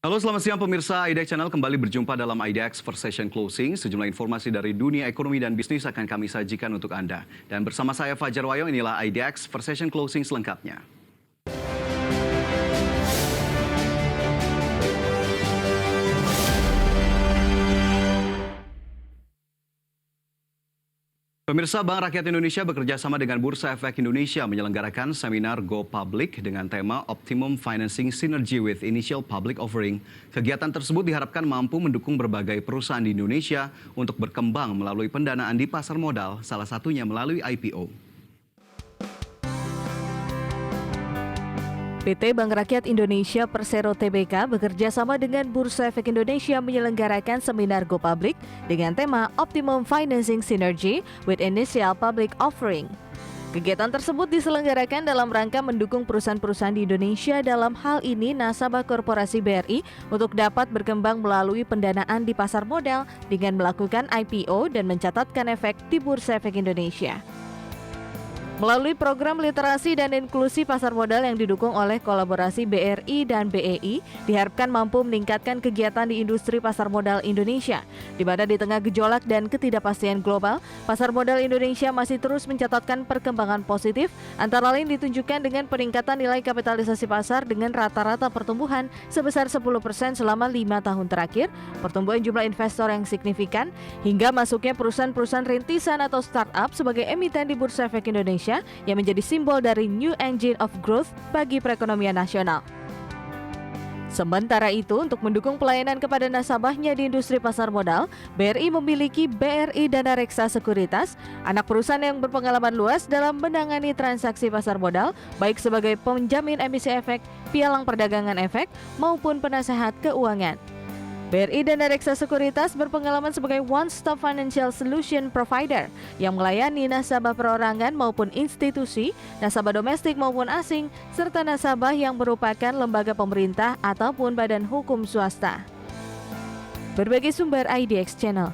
Halo, selamat siang pemirsa IDX Channel, kembali berjumpa dalam IDX First Session Closing. Sejumlah informasi dari dunia ekonomi dan bisnis akan kami sajikan untuk Anda. Dan bersama saya Fajar Wayo, inilah IDX First Session Closing selengkapnya. Pemirsa, Bank Rakyat Indonesia bekerja sama dengan Bursa Efek Indonesia menyelenggarakan seminar Go Public dengan tema Optimum Financing Synergy with Initial Public Offering. Kegiatan tersebut diharapkan mampu mendukung berbagai perusahaan di Indonesia untuk berkembang melalui pendanaan di pasar modal, salah satunya melalui IPO. PT Bank Rakyat Indonesia Persero Tbk bekerja sama dengan Bursa Efek Indonesia menyelenggarakan seminar Go Public dengan tema Optimum Financing Synergy with Initial Public Offering. Kegiatan tersebut diselenggarakan dalam rangka mendukung perusahaan-perusahaan di Indonesia, dalam hal ini nasabah korporasi BRI, untuk dapat berkembang melalui pendanaan di pasar modal dengan melakukan IPO dan mencatatkan efek di Bursa Efek Indonesia. Melalui program literasi dan inklusi pasar modal yang didukung oleh kolaborasi BRI dan BEI, diharapkan mampu meningkatkan kegiatan di industri pasar modal Indonesia, di mana di tengah gejolak dan ketidakpastian global, pasar modal Indonesia masih terus mencatatkan perkembangan positif, antara lain ditunjukkan dengan peningkatan nilai kapitalisasi pasar dengan rata-rata pertumbuhan sebesar 10% selama 5 tahun terakhir, pertumbuhan jumlah investor yang signifikan, hingga masuknya perusahaan-perusahaan rintisan atau startup sebagai emiten di Bursa Efek Indonesia yang menjadi simbol dari new engine of growth bagi perekonomian nasional. Sementara itu, untuk mendukung pelayanan kepada nasabahnya di industri pasar modal, BRI memiliki BRI Dana Reksa Sekuritas, anak perusahaan yang berpengalaman luas dalam menangani transaksi pasar modal, baik sebagai penjamin emisi efek, pialang perdagangan efek, maupun penasehat keuangan. BRI Dana Reksa Sekuritas berpengalaman sebagai one-stop financial solution provider yang melayani nasabah perorangan maupun institusi, nasabah domestik maupun asing, serta nasabah yang merupakan lembaga pemerintah ataupun badan hukum swasta. Berbagai sumber IDX Channel.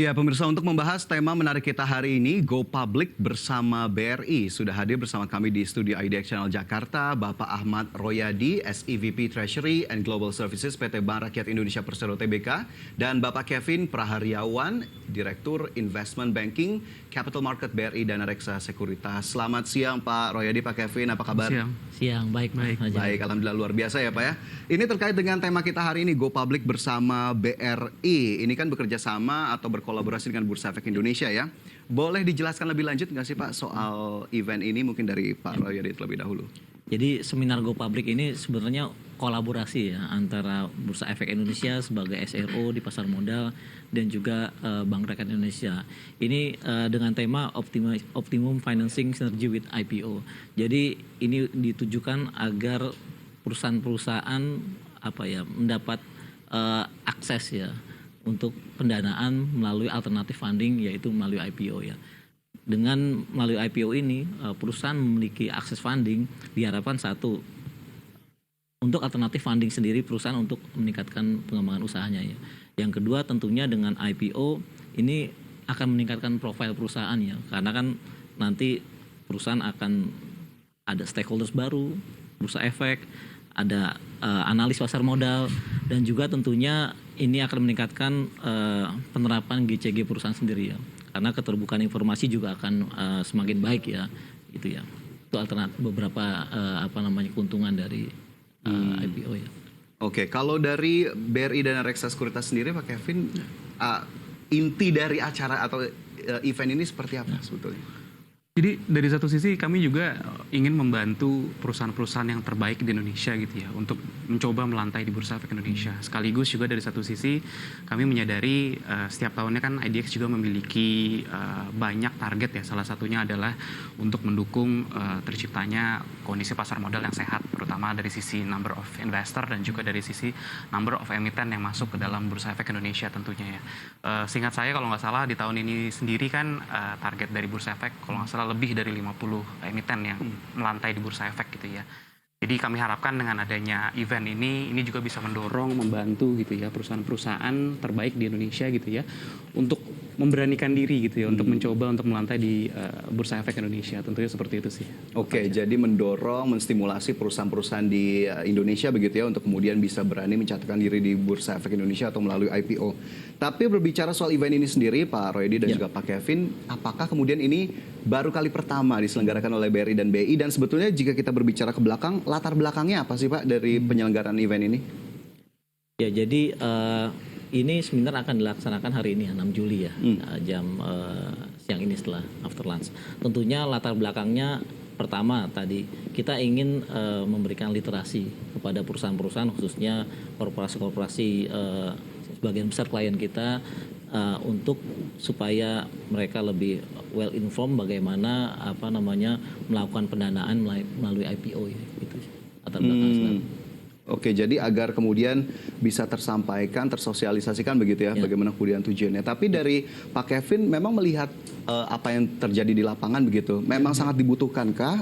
Ya, pemirsa, untuk membahas tema menarik kita hari ini, Go Public bersama BRI. Sudah hadir bersama kami di studio IDX Channel Jakarta, Bapak Ahmad Royadi, SEVP Treasury and Global Services PT Bank Rakyat Indonesia Persero Tbk, dan Bapak Kevin Praharyawan, Direktur Investment Banking, Capital Market BRI Dana Reksa Sekuritas. Selamat siang Pak Royadi, Pak Kevin, apa kabar? Siang, baik. Baik, alhamdulillah, luar biasa ya Pak ya. Ini terkait dengan tema kita hari ini, Go Public bersama BRI. Ini kan bekerja sama atau berkolaborasi dengan Bursa Efek Indonesia ya. Boleh dijelaskan lebih lanjut nggak sih Pak soal event ini, mungkin dari Pak Royadi terlebih dahulu? Jadi seminar Go Public ini sebenarnya kolaborasi ya antara Bursa Efek Indonesia sebagai SRO di pasar modal dan juga Bank Rakyat Indonesia. Ini dengan tema Optimum Financing Synergy with IPO. Jadi ini ditujukan agar perusahaan-perusahaan mendapat akses ya untuk pendanaan melalui alternatif funding, yaitu melalui IPO ya. Dengan melalui IPO ini, perusahaan memiliki akses funding, diharapkan satu, untuk alternatif funding sendiri perusahaan untuk meningkatkan pengembangan usahanya ya. Yang kedua, tentunya dengan IPO ini akan meningkatkan profil perusahaan ya, karena kan nanti perusahaan akan ada stakeholders baru, Bursa Efek, ada analis pasar modal, dan juga tentunya ini akan meningkatkan penerapan GCG perusahaan sendiri ya, karena keterbukaan informasi juga akan semakin baik ya, itu ya. Itu alternatif beberapa keuntungan dari IPO ya. Oke, kalau dari BRI Dana Reksa Sekuritas sendiri Pak Kevin, inti dari acara atau event ini seperti apa sebetulnya? Jadi dari satu sisi kami juga ingin membantu perusahaan-perusahaan yang terbaik di Indonesia gitu ya, untuk mencoba melantai di Bursa Efek Indonesia. Sekaligus juga dari satu sisi kami menyadari setiap tahunnya kan IDX juga memiliki banyak target ya. Salah satunya adalah untuk mendukung terciptanya kondisi pasar modal yang sehat, terutama dari sisi number of investor dan juga dari sisi number of emiten yang masuk ke dalam Bursa Efek Indonesia tentunya ya. Seingat saya kalau nggak salah di tahun ini sendiri kan target dari Bursa Efek kalau nggak salah lebih dari 50 emiten yang melantai di Bursa Efek gitu ya. Jadi kami harapkan dengan adanya event ini juga bisa mendorong, membantu gitu ya perusahaan-perusahaan terbaik di Indonesia gitu ya, untuk memberanikan diri gitu ya untuk mencoba untuk melantai di Bursa Efek Indonesia. Tentunya seperti itu sih. Oke, jadi mendorong, menstimulasi perusahaan-perusahaan di Indonesia begitu ya untuk kemudian bisa berani mencatatkan diri di Bursa Efek Indonesia atau melalui IPO. Tapi berbicara soal event ini sendiri, Pak Royadi dan juga Pak Kevin, apakah kemudian ini baru kali pertama diselenggarakan oleh BRI dan BI? Dan sebetulnya jika kita berbicara ke belakang, latar belakangnya apa sih Pak dari penyelenggaraan event ini? Ya, jadi ini seminar akan dilaksanakan hari ini 6 Juli ya, jam siang ini setelah after lunch. Tentunya latar belakangnya pertama tadi kita ingin memberikan literasi kepada perusahaan-perusahaan khususnya korporasi-korporasi sebagian besar klien kita untuk supaya mereka lebih well informed bagaimana melakukan pendanaan melalui IPO ya, gitu latar belakang selalu. Oke, jadi agar kemudian bisa tersampaikan, tersosialisasikan begitu ya, bagaimana kemudian tujuannya. Tapi dari Pak Kevin memang melihat apa yang terjadi di lapangan begitu, memang sangat dibutuhkankah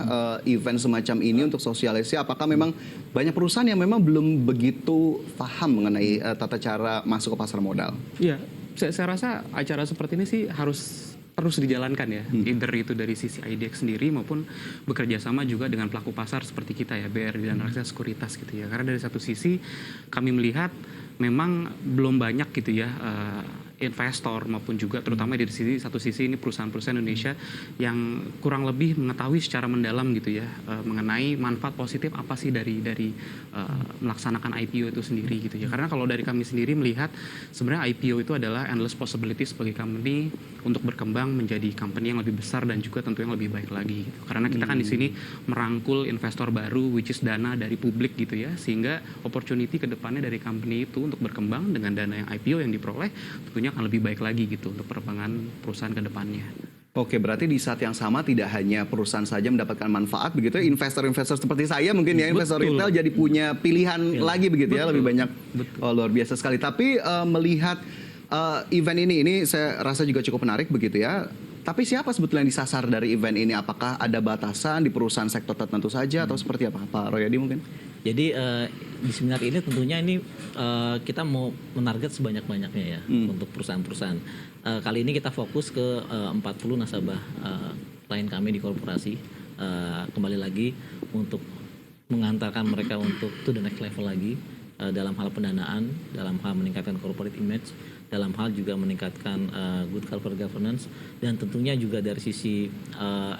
event semacam ini untuk sosialisasi? Apakah memang banyak perusahaan yang memang belum begitu paham mengenai tata cara masuk ke pasar modal? Iya, saya rasa acara seperti ini sih harus terus dijalankan ya, either itu dari sisi IDX sendiri maupun bekerja sama juga dengan pelaku pasar seperti kita ya, BRI dan Raksa Sekuritas gitu ya. Karena dari satu sisi kami melihat memang belum banyak gitu ya investor maupun juga terutama dari satu sisi ini perusahaan-perusahaan Indonesia yang kurang lebih mengetahui secara mendalam gitu ya mengenai manfaat positif apa sih dari melaksanakan IPO itu sendiri gitu ya. Karena kalau dari kami sendiri melihat sebenarnya IPO itu adalah endless possibilities bagi company untuk berkembang menjadi company yang lebih besar dan juga tentu yang lebih baik lagi gitu. Karena kita kan di sini merangkul investor baru which is dana dari publik gitu ya, sehingga opportunity ke depannya dari company itu untuk berkembang dengan dana yang IPO yang diperoleh tentunya akan lebih baik lagi gitu untuk perkembangan perusahaan ke depannya. Oke, berarti di saat yang sama tidak hanya perusahaan saja mendapatkan manfaat begitu ya, investor-investor seperti saya mungkin ya, investor retail jadi punya pilihan lagi begitu ya, lebih banyak. Oh, luar biasa sekali. Tapi melihat event ini saya rasa juga cukup menarik begitu ya. Tapi siapa sebetulnya yang disasar dari event ini? Apakah ada batasan di perusahaan sektor tertentu saja atau seperti apa? Pak Royadi mungkin? Jadi di seminar ini tentunya ini kita mau menarget sebanyak-banyaknya ya untuk perusahaan-perusahaan. Kali ini kita fokus ke 40 nasabah klien kami di korporasi. Kembali lagi untuk mengantarkan mereka untuk to the next level lagi dalam hal pendanaan, dalam hal meningkatkan corporate image, dalam hal juga meningkatkan good corporate governance, dan tentunya juga dari sisi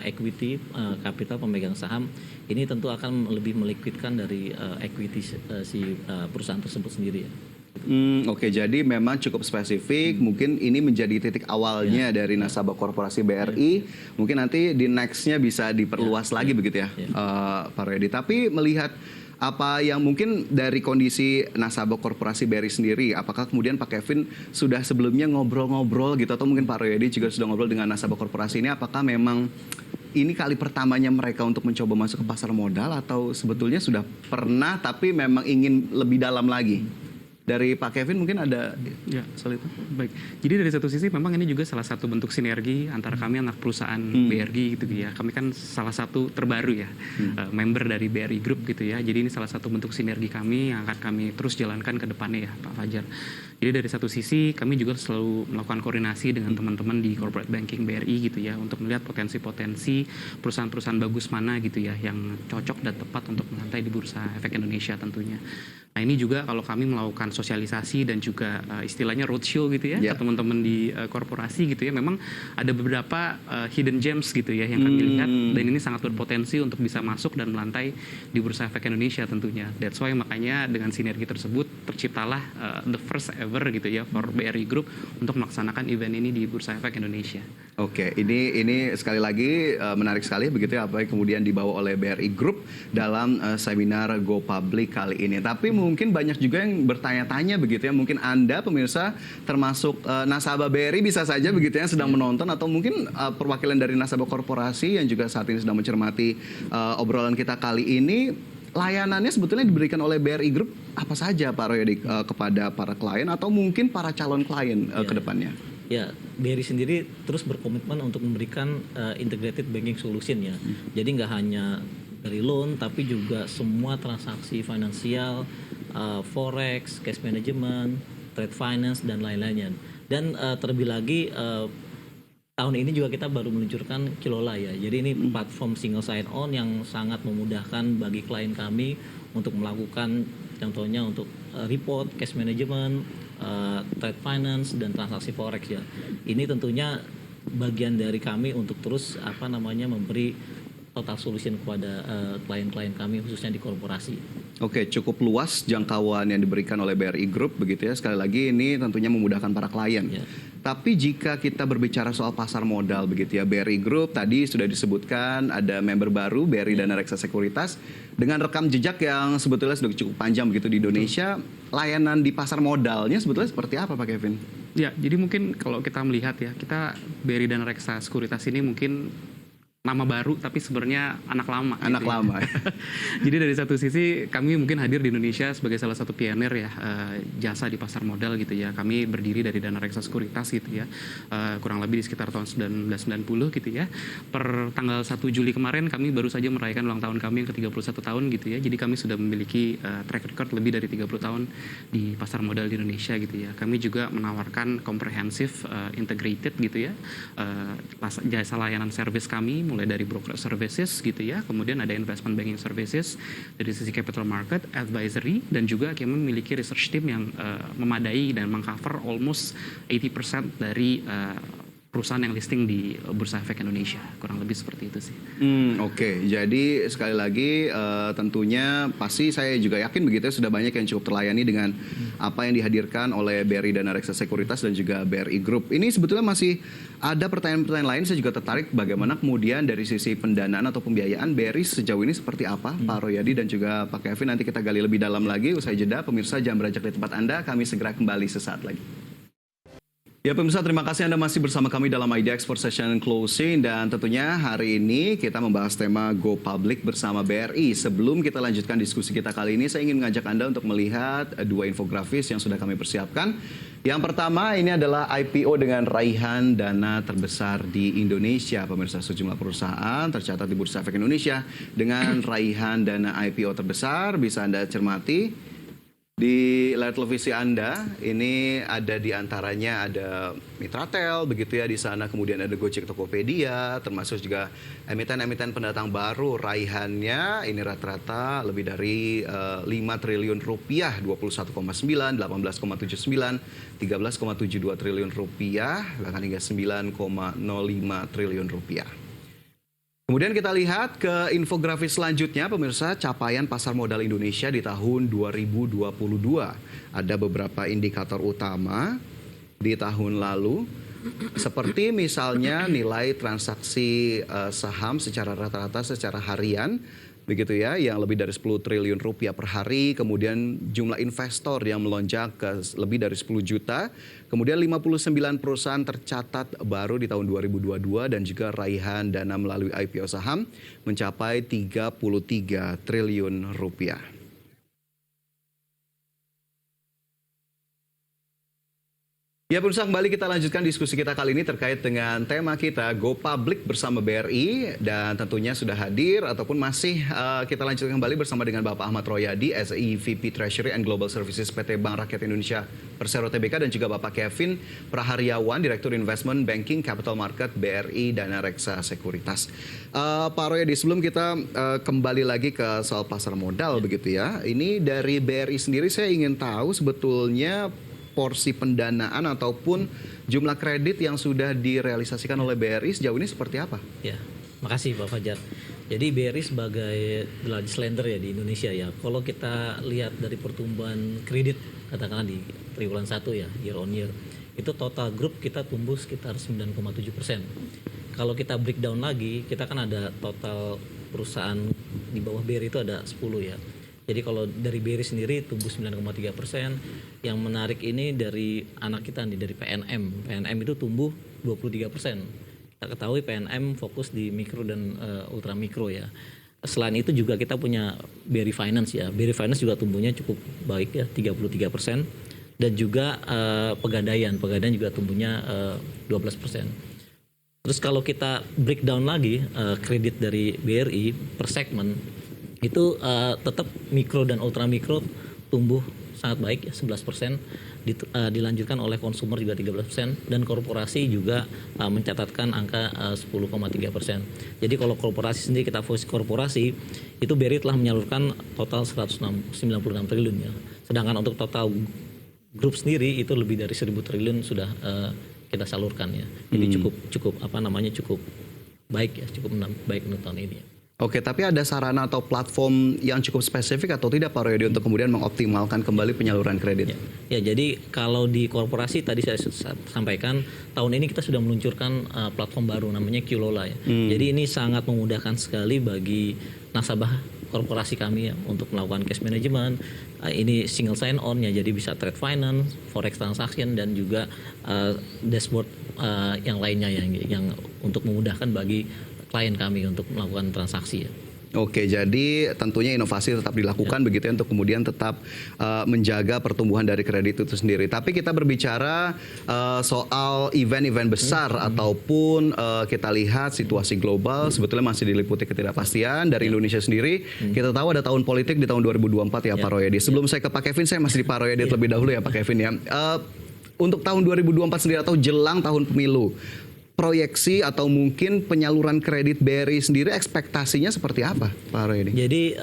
equity, capital pemegang saham, ini tentu akan lebih meliquidkan dari equity si perusahaan tersebut sendiri ya. Oke, jadi memang cukup spesifik. Mungkin ini menjadi titik awalnya dari nasabah korporasi BRI. Mungkin nanti di next-nya bisa diperluas lagi begitu ya, Pak Royadi. Tapi melihat apa yang mungkin dari kondisi nasabah korporasi BRI sendiri, apakah kemudian Pak Kevin sudah sebelumnya ngobrol-ngobrol gitu, atau mungkin Pak Royadi juga sudah ngobrol dengan nasabah korporasi ini, apakah memang ini kali pertamanya mereka untuk mencoba masuk ke pasar modal, atau sebetulnya sudah pernah tapi memang ingin lebih dalam lagi? Dari Pak Kevin mungkin ada soal itu? Baik, jadi dari satu sisi memang ini juga salah satu bentuk sinergi antara kami anak perusahaan BRI gitu ya. Kami kan salah satu terbaru ya, member dari BRI Group gitu ya. Jadi ini salah satu bentuk sinergi kami yang akan kami terus jalankan ke depannya ya Pak Fajar. Jadi dari satu sisi kami juga selalu melakukan koordinasi dengan teman-teman di corporate banking BRI gitu ya, untuk melihat potensi-potensi perusahaan-perusahaan bagus mana gitu ya yang cocok dan tepat untuk melantai di Bursa Efek Indonesia tentunya. Nah ini juga kalau kami melakukan sosialisasi dan juga istilahnya roadshow gitu ya ke teman-teman di korporasi gitu ya, memang ada beberapa hidden gems gitu ya yang kami lihat, dan ini sangat berpotensi untuk bisa masuk dan melantai di Bursa Efek Indonesia tentunya. That's why makanya dengan sinergi tersebut terciptalah the first ever gitu ya for BRI Group untuk melaksanakan event ini di Bursa Efek Indonesia. Oke, ini sekali lagi menarik sekali begitu ya apa yang kemudian dibawa oleh BRI Group dalam seminar Go Public kali ini. Tapi mungkin banyak juga yang bertanya-tanya begitu ya. Mungkin Anda pemirsa termasuk nasabah BRI bisa saja begitu ya sedang menonton, atau mungkin perwakilan dari nasabah korporasi yang juga saat ini sedang mencermati obrolan kita kali ini. Layanannya sebetulnya diberikan oleh BRI Group apa saja Pak Royadi kepada para klien atau mungkin para calon klien ke depannya? Ya, BRI sendiri terus berkomitmen untuk memberikan integrated banking solution ya. Jadi nggak hanya dari loan, tapi juga semua transaksi finansial, forex, cash management, trade finance, dan lain-lainnya. Dan terlebih lagi tahun ini juga kita baru meluncurkan Kilola ya. Jadi ini platform single sign on yang sangat memudahkan bagi klien kami untuk melakukan contohnya untuk report, cash management, trade finance dan transaksi forex ya. Ini tentunya bagian dari kami untuk terus memberi total solution kepada klien-klien kami khususnya di korporasi. Oke, cukup luas jangkauan yang diberikan oleh BRI Group begitu ya. Sekali lagi ini tentunya memudahkan para klien. Ya. Tapi jika kita berbicara soal pasar modal begitu ya, BRI Group tadi sudah disebutkan ada member baru BRI Dana Reksa Sekuritas dengan rekam jejak yang sebetulnya sudah cukup panjang begitu di Indonesia. Layanan di pasar modalnya sebetulnya seperti apa Pak Kevin? Ya, jadi mungkin kalau kita melihat ya, kita BRI Dana Reksa Sekuritas ini mungkin nama baru tapi sebenarnya anak lama. Anak gitu ya. lama. Jadi dari satu sisi kami mungkin hadir di Indonesia sebagai salah satu pionir ya jasa di pasar modal gitu ya. Kami berdiri dari Dana Reksa Sekuritas gitu ya. Kurang lebih di sekitar tahun 1990 gitu ya. Per tanggal 1 Juli kemarin kami baru saja merayakan ulang tahun kami yang ke-31 tahun gitu ya. Jadi kami sudah memiliki track record lebih dari 30 tahun di pasar modal di Indonesia gitu ya. Kami juga menawarkan comprehensive integrated gitu ya. Jasa layanan service kami mulai dari broker services gitu ya, kemudian ada investment banking services dari sisi capital market, advisory, dan juga kami memiliki research team yang memadai dan mengcover almost 80% dari perusahaan yang listing di Bursa Efek Indonesia. Kurang lebih seperti itu sih. Oke. Jadi sekali lagi tentunya pasti saya juga yakin begitu ya, sudah banyak yang cukup terlayani dengan apa yang dihadirkan oleh BRI Dana Reksa Sekuritas dan juga BRI Group. Ini sebetulnya masih ada pertanyaan-pertanyaan lain. Saya juga tertarik bagaimana kemudian dari sisi pendanaan atau pembiayaan BRI sejauh ini seperti apa, Pak Royadi dan juga Pak Kevin. Nanti kita gali lebih dalam lagi usai jeda. Pemirsa jangan beranjak di tempat Anda. Kami segera kembali sesaat lagi. Ya pemirsa, terima kasih Anda masih bersama kami dalam ID Export Session Closing. Dan tentunya hari ini kita membahas tema Go Public bersama BRI. Sebelum kita lanjutkan diskusi kita kali ini, saya ingin mengajak Anda untuk melihat dua infografis yang sudah kami persiapkan. Yang pertama ini adalah IPO dengan raihan dana terbesar di Indonesia. Pemirsa, sejumlah perusahaan tercatat di Bursa Efek Indonesia dengan raihan dana IPO terbesar. Bisa Anda cermati di layar televisi Anda. Ini ada di antaranya ada Mitratel begitu ya di sana, kemudian ada Gojek Tokopedia, termasuk juga emiten-emiten pendatang baru. Raihannya ini rata-rata lebih dari 5 triliun rupiah, 21,9, 18,79, 13,72 triliun rupiah, bahkan hingga 9,05 triliun rupiah. Kemudian kita lihat ke infografis selanjutnya, pemirsa, capaian pasar modal Indonesia di tahun 2022. Ada beberapa indikator utama di tahun lalu, seperti misalnya nilai transaksi saham secara rata-rata secara harian, begitu ya, yang lebih dari 10 triliun rupiah per hari. Kemudian jumlah investor yang melonjak ke lebih dari 10 juta. Kemudian 59 perusahaan tercatat baru di tahun 2022 dan juga raihan dana melalui IPO saham mencapai 33 triliun rupiah. Ya pemirsa, kembali kita lanjutkan diskusi kita kali ini terkait dengan tema kita Go Public bersama BRI. Dan tentunya sudah hadir ataupun masih kita lanjutkan kembali bersama dengan Bapak Ahmad Royadi, SEVP Treasury and Global Services PT Bank Rakyat Indonesia Persero Tbk, dan juga Bapak Kevin Praharyawan, Direktur Investment Banking Capital Market BRI Dana Reksa Sekuritas. Pak Royadi, sebelum kita kembali lagi ke soal pasar modal begitu ya, ini dari BRI sendiri saya ingin tahu sebetulnya porsi pendanaan ataupun jumlah kredit yang sudah direalisasikan oleh BRI sejauh ini seperti apa? Ya, makasih Pak Fajar. Jadi BRI sebagai the largest lender ya di Indonesia ya. Kalau kita lihat dari pertumbuhan kredit katakanlah di triwulan 1 ya, year on year, itu total grup kita tumbuh sekitar 9,7%. Kalau kita breakdown lagi, kita kan ada total perusahaan di bawah BRI itu ada 10 ya. Jadi kalau dari BRI sendiri tumbuh 9,3%. Yang menarik ini dari anak kita nih, dari PNM. PNM itu tumbuh 23%. Kita ketahui PNM fokus di mikro dan ultra mikro ya. Selain itu juga kita punya BRI Finance ya. BRI Finance juga tumbuhnya cukup baik ya, 33%. Dan juga Pegadaian juga tumbuhnya 12%. Terus kalau kita breakdown lagi kredit dari BRI per segmen, itu tetap mikro dan ultra mikro tumbuh sangat baik ya 11%, dilanjutkan oleh konsumer juga 13%, dan korporasi juga mencatatkan angka 10,3%. Jadi kalau korporasi sendiri, kita fokus korporasi, itu BRI telah menyalurkan total 196 triliun ya. Sedangkan untuk total grup sendiri itu lebih dari 1.000 triliun sudah kita salurkan ya. Jadi cukup baik ya, cukup baik untuk tahun ini ya. Oke, tapi ada sarana atau platform yang cukup spesifik atau tidak Pak Royadi untuk kemudian mengoptimalkan kembali penyaluran kredit? Ya, jadi kalau di korporasi tadi saya sampaikan, tahun ini kita sudah meluncurkan platform baru namanya QLola ya. Jadi ini sangat memudahkan sekali bagi nasabah korporasi kami ya, untuk melakukan cash management. Ini single sign on ya, jadi bisa trade finance, forex transaction, dan juga dashboard yang lainnya yang untuk memudahkan bagi klien kami untuk melakukan transaksi ya. Oke, jadi tentunya inovasi tetap dilakukan begitu ya, untuk kemudian tetap menjaga pertumbuhan dari kredit itu sendiri. Tapi kita berbicara soal event-event besar ataupun kita lihat situasi global sebetulnya masih diliputi ketidakpastian. Dari Indonesia sendiri, kita tahu ada tahun politik di tahun 2024 ya Pak Royadi. Sebelum saya ke Pak Kevin, saya masih di Pak Royadi terlebih dahulu ya Pak Kevin ya. Untuk tahun 2024 sendiri atau jelang tahun pemilu, proyeksi atau mungkin penyaluran kredit BRI sendiri ekspektasinya seperti apa Pak Royadi? Jadi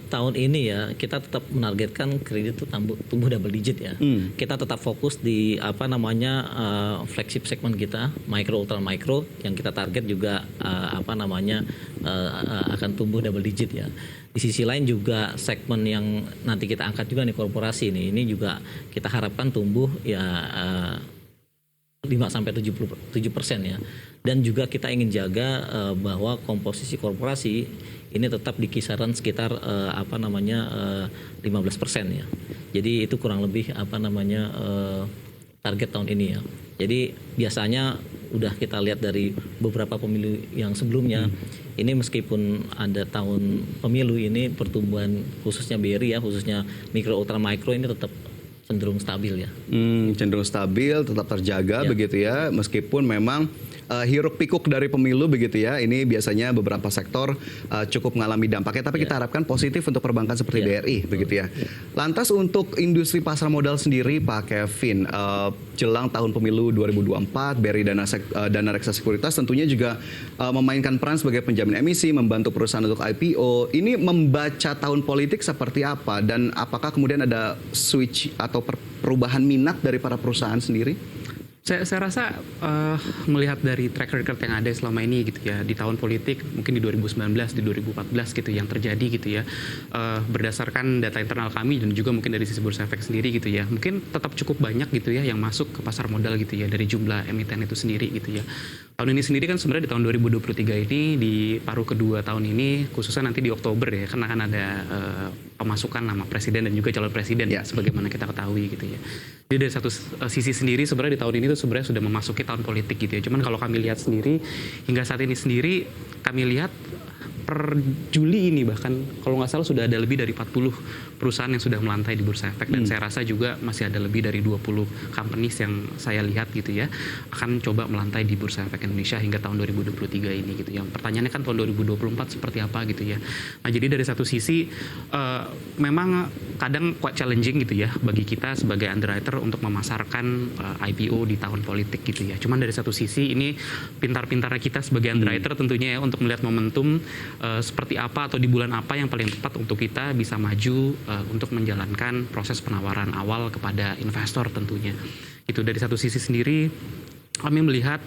tahun ini ya kita tetap menargetkan kredit itu tumbuh double digit ya. Kita tetap fokus di flagship segmen kita, micro ultra micro, yang kita target juga akan tumbuh double digit ya. Di sisi lain juga segmen yang nanti kita angkat juga nih, korporasi ini juga kita harapkan tumbuh ya 5-7% ya. Dan juga kita ingin jaga bahwa komposisi korporasi ini tetap di kisaran sekitar 15% ya. Jadi itu kurang lebih target tahun ini ya. Jadi biasanya udah kita lihat dari beberapa pemilu yang sebelumnya, ini meskipun ada tahun pemilu ini pertumbuhan khususnya BRI ya, khususnya mikro ultra mikro ini tetap cenderung stabil ya. Cenderung stabil, tetap terjaga begitu ya, meskipun memang hiruk pikuk dari pemilu begitu ya. Ini biasanya beberapa sektor cukup mengalami dampaknya, tapi kita harapkan positif untuk perbankan seperti BRI begitu ya. Lantas untuk industri pasar modal sendiri Pak Kevin, jelang tahun pemilu 2024, BRI Dana Reksa Sekuritas tentunya juga memainkan peran sebagai penjamin emisi, membantu perusahaan untuk IPO. Ini membaca tahun politik seperti apa, dan apakah kemudian ada switch atau perubahan minat dari para perusahaan sendiri? Saya rasa melihat dari track record yang ada selama ini gitu ya, di tahun politik mungkin di 2019, di 2014 gitu yang terjadi gitu ya, berdasarkan data internal kami dan juga mungkin dari sisi Bursa Efek sendiri gitu ya, mungkin tetap cukup banyak gitu ya yang masuk ke pasar modal gitu ya, dari jumlah emiten itu sendiri gitu ya. Tahun ini sendiri kan sebenarnya di tahun 2023 ini, di paruh kedua tahun ini, khususnya nanti di Oktober ya, karena akan ada pemasukan nama presiden dan juga calon presiden ya, sebagaimana kita ketahui gitu ya. Jadi dari satu sisi sendiri sebenarnya di tahun ini tuh sebenarnya sudah memasuki tahun politik gitu ya. Cuman kalau kami lihat sendiri, hingga saat ini sendiri kami lihat per Juli ini bahkan kalau nggak salah sudah ada lebih dari 40 perusahaan yang sudah melantai di Bursa Efek, dan saya rasa juga masih ada lebih dari 20 companies yang saya lihat gitu ya akan coba melantai di Bursa Efek Indonesia hingga tahun 2023 ini gitu ya. Pertanyaannya kan tahun 2024 seperti apa gitu ya. Nah, jadi dari satu sisi memang kadang quite challenging gitu ya bagi kita sebagai underwriter untuk memasarkan IPO di tahun politik gitu ya. Cuman dari satu sisi ini pintar-pintarnya kita sebagai underwriter tentunya ya untuk melihat momentum seperti apa atau di bulan apa yang paling tepat untuk kita bisa maju untuk menjalankan proses penawaran awal kepada investor tentunya. Itu dari satu sisi sendiri kami melihat,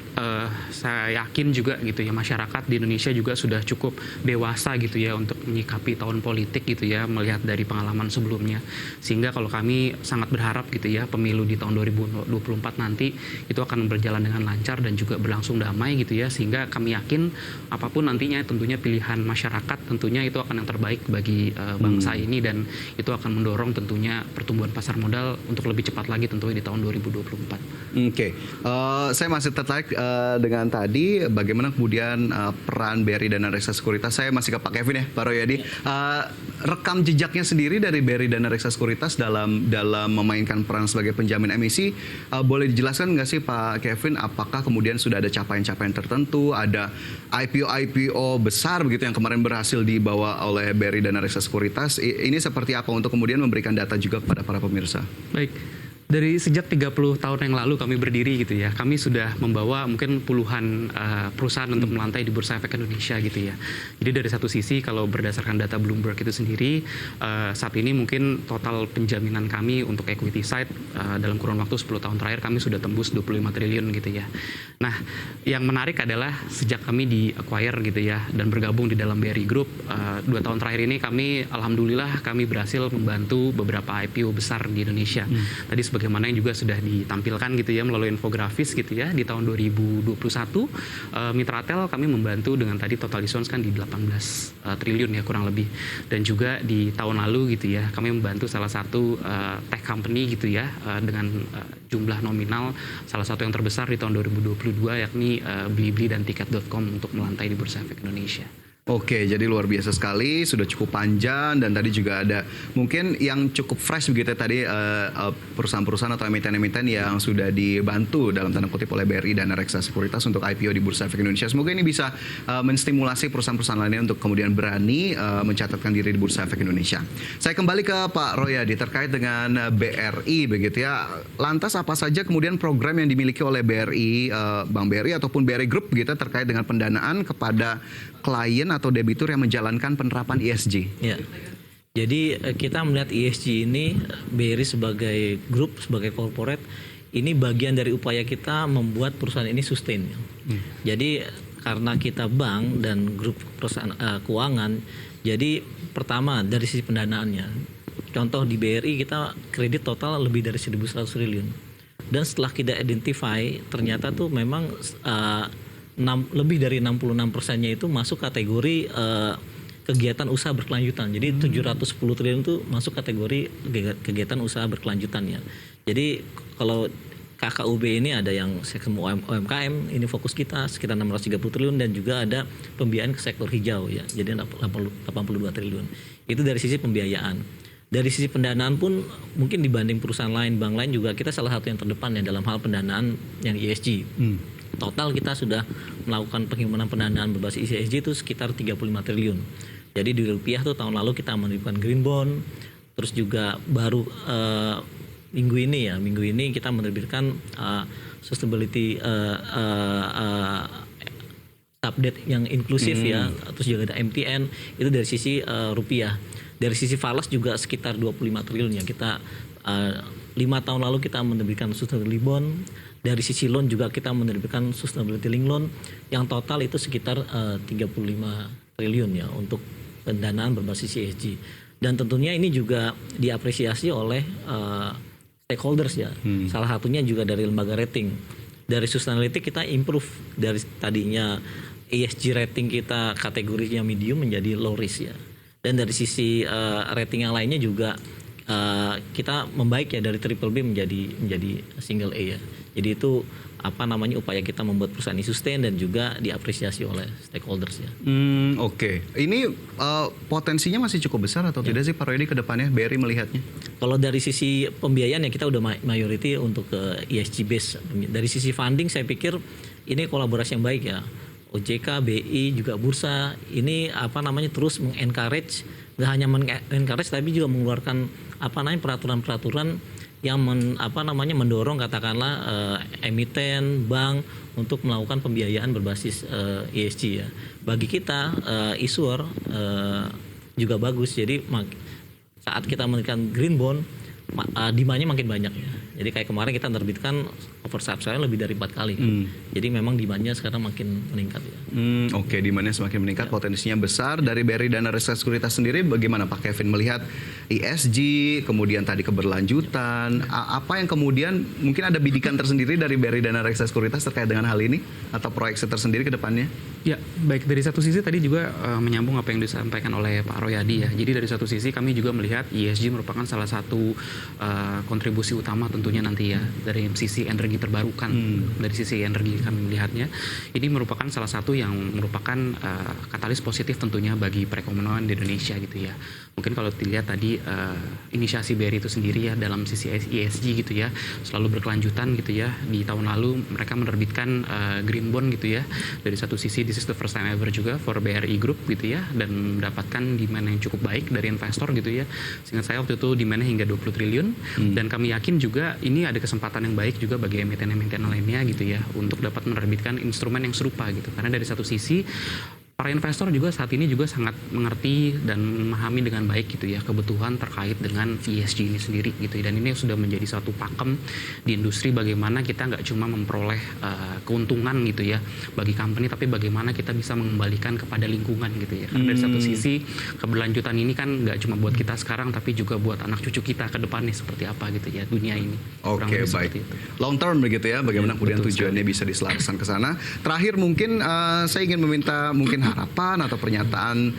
saya yakin juga gitu ya, masyarakat di Indonesia juga sudah cukup dewasa gitu ya untuk menyikapi tahun politik gitu ya, melihat dari pengalaman sebelumnya. Sehingga kalau kami sangat berharap gitu ya, pemilu di tahun 2024 nanti itu akan berjalan dengan lancar dan juga berlangsung damai gitu ya, sehingga kami yakin apapun nantinya tentunya pilihan masyarakat tentunya itu akan yang terbaik bagi bangsa ini, dan itu akan mendorong tentunya pertumbuhan pasar modal untuk lebih cepat lagi tentunya di tahun 2024. Oke. saya masih tertarik dengan tadi bagaimana kemudian peran BRI Dana Reksa Sekuritas. Saya masih ke Pak Kevin ya, Pak Royadi. Rekam jejaknya sendiri dari BRI Dana Reksa Sekuritas dalam memainkan peran sebagai penjamin emisi, boleh dijelaskan nggak sih Pak Kevin, apakah kemudian sudah ada capaian-capaian tertentu, ada IPO besar begitu yang kemarin berhasil dibawa oleh BRI Dana Reksa Sekuritas? Ini seperti apa untuk kemudian memberikan data juga kepada para pemirsa? Baik. Dari sejak 30 tahun yang lalu kami berdiri gitu ya, kami sudah membawa mungkin puluhan perusahaan untuk melantai di Bursa Efek Indonesia gitu ya. Jadi dari satu sisi kalau berdasarkan data Bloomberg itu sendiri, saat ini mungkin total penjaminan kami untuk equity side dalam kurun waktu 10 tahun terakhir kami sudah tembus 25 triliun gitu ya. Nah, yang menarik adalah sejak kami di acquire gitu ya dan bergabung di dalam BRI Group, 2 tahun terakhir ini kami alhamdulillah kami berhasil membantu beberapa IPO besar di Indonesia. Tadi sebagaimana yang juga sudah ditampilkan gitu ya melalui infografis gitu ya, di tahun 2021 Mitratel kami membantu dengan tadi total issuance kan di 18 triliun ya kurang lebih, dan juga di tahun lalu gitu ya kami membantu salah satu tech company gitu ya dengan jumlah nominal salah satu yang terbesar di tahun 2022 yakni Blibli dan Tiket.com untuk melantai di Bursa Efek Indonesia. Oke, jadi luar biasa sekali, sudah cukup panjang, dan tadi juga ada mungkin yang cukup fresh begitu ya, tadi perusahaan-perusahaan atau emiten-emiten yang sudah dibantu dalam tanda kutip oleh BRI Dana Reksa Sekuritas untuk IPO di Bursa Efek Indonesia. Semoga ini bisa menstimulasi perusahaan-perusahaan lainnya untuk kemudian berani mencatatkan diri di Bursa Efek Indonesia. Saya kembali ke Pak Royadi terkait dengan BRI begitu ya. Lantas apa saja kemudian program yang dimiliki oleh BRI, Bank BRI ataupun BRI Group begitu terkait dengan pendanaan kepada klien atau debitur yang menjalankan penerapan ESG? Ya. Jadi kita melihat ESG ini BRI sebagai grup, sebagai corporate, ini bagian dari upaya kita membuat perusahaan ini sustain. Jadi karena kita bank dan grup perusahaan keuangan, jadi pertama dari sisi pendanaannya. Contoh di BRI kita kredit total lebih dari 1.100 triliun. Dan setelah kita identify ternyata tuh memang lebih dari 66%-nya itu masuk kategori kegiatan usaha berkelanjutan. Jadi 710 triliun itu masuk kategori kegiatan usaha berkelanjutan ya. Jadi kalau KKUB ini ada yang sektor UMKM, ini fokus kita sekitar 630 triliun, dan juga ada pembiayaan ke sektor hijau ya. Jadi 82 triliun. Itu dari sisi pembiayaan. Dari sisi pendanaan pun mungkin dibanding perusahaan lain, bank lain juga kita salah satu yang terdepan ya dalam hal pendanaan yang ESG. Total kita sudah melakukan penghimpunan pendanaan berbasis ESG itu sekitar 35 triliun. Jadi di rupiah tuh tahun lalu kita menerbitkan green bond, terus juga baru minggu ini kita menerbitkan sustainability update yang inklusif ya, terus juga ada MTN, itu dari sisi rupiah. Dari sisi falas juga sekitar 25 triliun ya. Kita 5 tahun lalu kita menerbitkan sustainability bond. Dari sisi loan juga kita menerbitkan sustainability link loan yang total itu sekitar 35 triliun ya untuk pendanaan berbasis ESG. Dan tentunya ini juga diapresiasi oleh stakeholders ya. Salah satunya juga dari lembaga rating. Dari Sustainalytics kita improve dari tadinya ESG rating kita kategorinya medium menjadi low risk ya. Dan dari sisi rating yang lainnya juga kita membaik ya dari triple B menjadi single A ya. Jadi itu upaya kita membuat perusahaan ini sustain dan juga diapresiasi oleh stakeholders ya. Oke. Ini potensinya masih cukup besar atau tidak sih Pak Royadi ke depannya BRI melihatnya? Kalau dari sisi pembiayaan ya kita udah mayority untuk ESG base. Dari sisi funding saya pikir ini kolaborasi yang baik ya. OJK, BI juga bursa ini terus mengencourage, nggak hanya mengencourage tapi juga mengeluarkan peraturan-peraturan yang mendorong katakanlah emiten, bank untuk melakukan pembiayaan berbasis ESG ya. Bagi kita issuer juga bagus. Jadi saat kita menerbitkan green bond, demand-nya makin banyak ya. Jadi kayak kemarin kita menerbitkan oversubscribe lebih dari 4 kali. Jadi memang demand-nya sekarang makin meningkat ya. Oke, demand-nya semakin meningkat, potensinya besar. Dari BRI Dana Reksa Sekuritas sendiri bagaimana Pak Kevin melihat ESG, kemudian tadi keberlanjutan, apa yang kemudian mungkin ada bidikan tersendiri dari BRI Dana Reksa Sekuritas terkait dengan hal ini atau proyeksi tersendiri ke depannya? Ya, baik, dari satu sisi tadi juga menyambung apa yang disampaikan oleh Pak Royadi ya. Jadi dari satu sisi kami juga melihat ESG merupakan salah satu kontribusi utama tentunya nanti ya dari sisi energi terbarukan. Dari sisi energi kami melihatnya ini merupakan salah satu yang merupakan katalis positif tentunya bagi perekonomian di Indonesia gitu ya. Mungkin kalau dilihat tadi inisiasi BRI itu sendiri ya dalam sisi ESG gitu ya selalu berkelanjutan gitu ya. Di tahun lalu mereka menerbitkan green bond gitu ya. Dari satu sisi this is the first time ever juga for BRI Group gitu ya dan mendapatkan demand yang cukup baik dari investor gitu ya. Seingat saya waktu itu demand-nya hingga 20 triliun dan kami yakin juga ini ada kesempatan yang baik juga bagi emiten-emiten lainnya gitu ya untuk dapat menerbitkan instrumen yang serupa gitu. Karena dari satu sisi para investor juga saat ini juga sangat mengerti dan memahami dengan baik gitu ya kebutuhan terkait dengan ESG ini sendiri gitu ya. Dan ini sudah menjadi satu pakem di industri bagaimana kita nggak cuma memperoleh keuntungan gitu ya bagi company tapi bagaimana kita bisa mengembalikan kepada lingkungan gitu ya. Karena dari satu sisi keberlanjutan ini kan nggak cuma buat kita sekarang tapi juga buat anak cucu kita ke depannya seperti apa gitu ya dunia ini. Oke, baik. Long term begitu ya, bagaimana kemudian tujuannya bisa diselarasan ke sana. Terakhir mungkin saya ingin meminta mungkin harapan atau pernyataan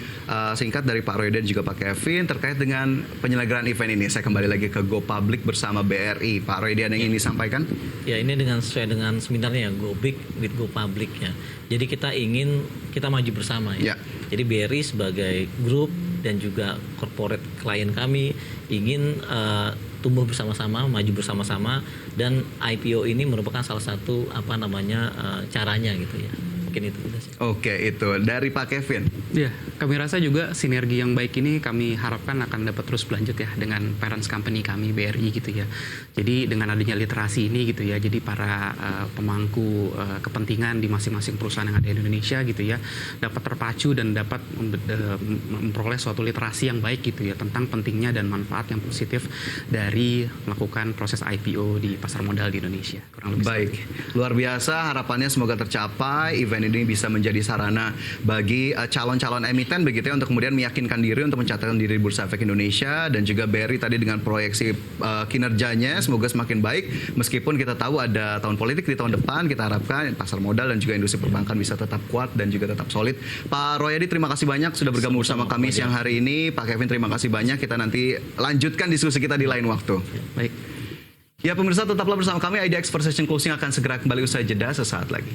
singkat dari Pak Roy dan juga Pak Kevin terkait dengan penyelenggaraan event ini. Saya kembali lagi ke Go Public bersama BRI. Pak Roy, ada yang ingin disampaikan? Ya, ini sesuai dengan sebenarnya Go Big with Go Public ya. Jadi kita maju bersama ya. Jadi BRI sebagai grup dan juga corporate klien kami ingin tumbuh bersama-sama, maju bersama-sama dan IPO ini merupakan salah satu caranya gitu ya. Mungkin itu. Oke, itu dari Pak Kevin. Ya, kami rasa juga sinergi yang baik ini kami harapkan akan dapat terus berlanjut ya dengan parents company kami BRI gitu ya. Jadi dengan adanya literasi ini gitu ya, jadi para pemangku kepentingan di masing-masing perusahaan yang ada di Indonesia gitu ya dapat terpacu dan dapat memperoleh suatu literasi yang baik gitu ya tentang pentingnya dan manfaat yang positif dari melakukan proses IPO di pasar modal di Indonesia. Kurang lebih baik, luar biasa, harapannya semoga tercapai. Event ini bisa menjadi sarana bagi calon-calon emiten begitu ya untuk kemudian meyakinkan diri untuk mencatatkan diri di Bursa Efek Indonesia dan juga BRI tadi dengan proyeksi kinerjanya semoga semakin baik meskipun kita tahu ada tahun politik di tahun depan. Kita harapkan pasar modal dan juga industri perbankan bisa tetap kuat dan juga tetap solid. Pak Royadi, terima kasih banyak sudah bergabung bersama kami siang hari ini. Pak Kevin, terima kasih banyak. Kita nanti lanjutkan diskusi kita di lain waktu. baik. Ya pemirsa, tetaplah bersama kami. IDX First Session Closing akan segera kembali usai jeda sesaat lagi.